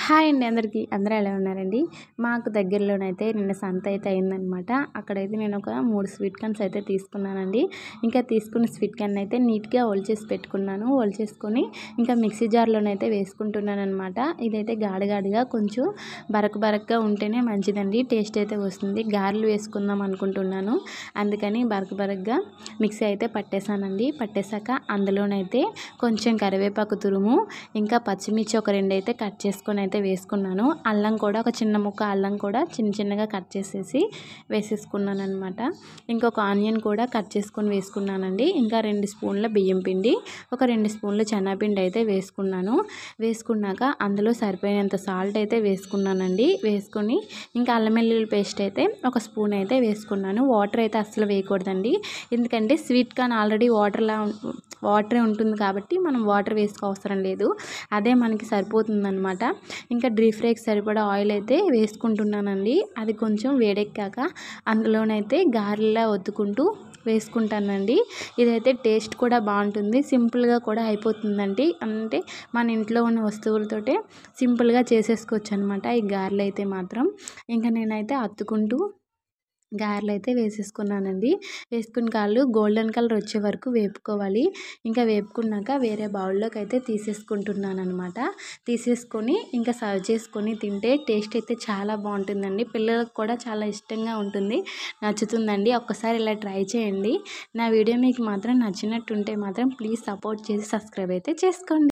Hi అండి అందరికీ. అందరూ ఎలా ఉన్నారండి? మాకు దగ్గరలోనైతే నిన్న సంత అయితే అయిందనమాట. అక్కడైతే నేను ఒక 3 స్వీట్ కార్న్స్ అయితే తీసుకున్నానండి. ఇంకా తీసుకున్న స్వీట్ కార్న్ అయితే నీట్‌గా ఒలిచేసి పెట్టుకున్నాను. ఒలిచేసుకొని ఇంకా మిక్సీ జార్‌లోనైతే వేసుకుంటున్నాననమాట. ఇదైతే గాడిగా కొంచెం బరకగా ఉంటేనే మంచిదండి. టేస్ట్ అయితే వస్తుంది. గారెలు వేసుకుందాం అనుకుంటున్నాను. అందుకని బరకగా మిక్సీ అయితే పట్టేసానండి. పట్టేసాక అందులోనైతే కొంచెం కరివేపాకు తురుము, ఇంకా పచ్చిమిర్చి ఒక 2 అయితే కట్ చేసుకొని అయితే వేసుకున్నాను. అల్లం కూడా ఒక చిన్న ముక్క అల్లం కూడా చిన్నగా కట్ చేసేసి వేసేసుకున్నాను అనమాట. ఇంకొక ఆనియన్ కూడా కట్ చేసుకొని వేసుకున్నానండి. ఇంకా 2 స్పూన్ల బియ్యం పిండి, ఒక 2 స్పూన్ల శనగపిండి అయితే వేసుకున్నాను. వేసుకున్నాక అందులో సరిపోయినంత సాల్ట్ అయితే వేసుకున్నానండి. వేసుకొని ఇంకా అల్లం వెల్లుల్లి పేస్ట్ అయితే ఒక స్పూన్ అయితే వేసుకున్నాను. వాటర్ అయితే అస్సలు వేయకూడదండి. ఎందుకంటే స్వీట్ కార్న్ ఆల్రెడీ వాటరే ఉంటుంది కాబట్టి మనం వాటర్ వేసుకోవసరం లేదు. అదే మనకి సరిపోతుందన్నమాట. ఇంకా డీప్ ఫ్రైకి సరిపడా ఆయిల్ అయితే వేసుకుంటున్నానండి. అది కొంచెం వేడెక్కాక అందులోనైతే గారెలా ఒత్తుకుంటూ వేసుకుంటానండి. ఇదైతే టేస్ట్ కూడా బాగుంటుంది. సింపుల్గా కూడా అయిపోతుందండి. అంటే మన ఇంట్లో ఉన్న వస్తువులతోటే సింపుల్గా చేసేసుకోవచ్చు అనమాట ఈ గారెలు అయితే మాత్రం. ఇంకా నేనైతే అత్తుకుంటూ గారెలు అయితే వేసేసుకున్నానండి. వేసుకుని కాళ్ళు గోల్డెన్ కలర్ వచ్చే వరకు వేపుకోవాలి. ఇంకా వేపుకున్నాక వేరే బౌల్లోకి అయితే తీసేసుకుంటున్నాను అనమాట. తీసేసుకొని ఇంకా సర్వ్ చేసుకొని తింటే టేస్ట్ అయితే చాలా బాగుంటుందండి. పిల్లలకు కూడా చాలా ఇష్టంగా ఉంటుంది, నచ్చుతుందండి. ఒక్కసారి ఇలా ట్రై చేయండి. నా వీడియో మీకు మాత్రం నచ్చినట్టుంటే మాత్రం ప్లీజ్ సపోర్ట్ చేసి సబ్స్క్రైబ్ అయితే చేసుకోండి.